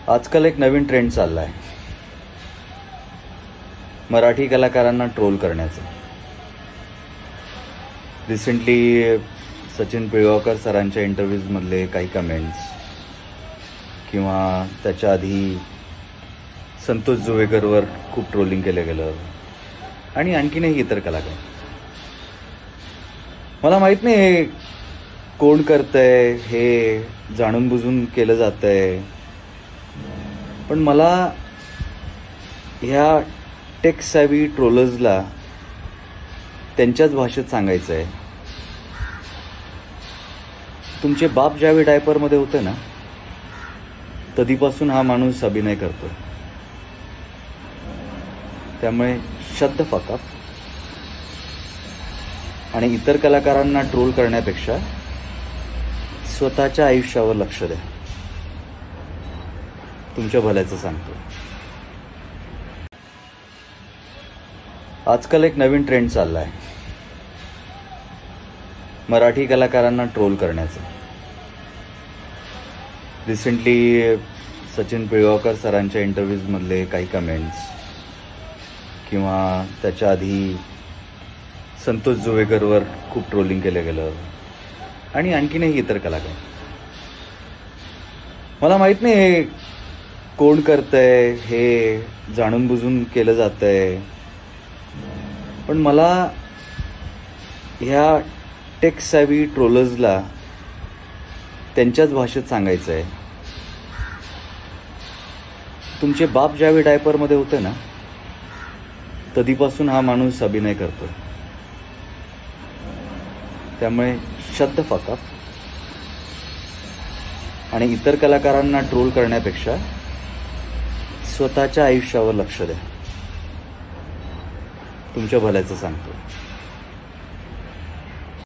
आजकाल एक नवीन ट्रेंड चालला आहे मराठी कलाकारांना ट्रोल करण्याचा। रिसेंटली सचिन पिळगावकर सरांच्या इंटरव्ह्यूजमधले काही कमेंट्स किंवा त्याच्या आधी संतोष जुवेकरवर खूप ट्रोलिंग केलं गेलं आणि आणखीनही इतर कलाकार। मला माहित नाही हे कोण करतंय, हे जाणून बुजून केलं जातंय, पण मला ह्या टेक सॅव्ही ट्रोलर्सला त्यांच्याच भाषेत सांगायचं आहे, तुमचे बाप ज्यावेळी डायपरमध्ये होते ना, तधीपासून हा माणूस अभिनय करतो। त्यामुळे शट द फक अप आणि इतर कलाकारांना ट्रोल करण्यापेक्षा स्वतःच्या आयुष्यावर लक्ष द्या। तुमच्या भल्याचं सांगतो। आजकाल एक नवीन ट्रेंड चालला आहे मराठी कलाकारांना ट्रोल करण्याचा। रिसेंटली सचिन पिळगावकर सरांच्या इंटरव्ह्यूजमधले काही कमेंट्स किंवा त्याच्या आधी संतोष जुवेकरवर खूप ट्रोलिंग केलं गेलं आणि आणखीनही इतर कलाकार। मला माहित नाही हे कोण करतंय, हे जाणून बुजून केलं जातंय, पण मला ह्या टेक सॅव्ही ट्रोलर्सला त्यांच्याच भाषेत सांगायचं आहे, तुमचे बाप ज्यावेळी डायपरमध्ये होते ना, तधीपासून हा माणूस अभिनय करतो। त्यामुळे शट द फक अप आणि इतर कलाकारांना ट्रोल करण्यापेक्षा स्वतःच्या आयुष्यावर लक्ष द्या। तुमच्या भल्याचं सांगतो।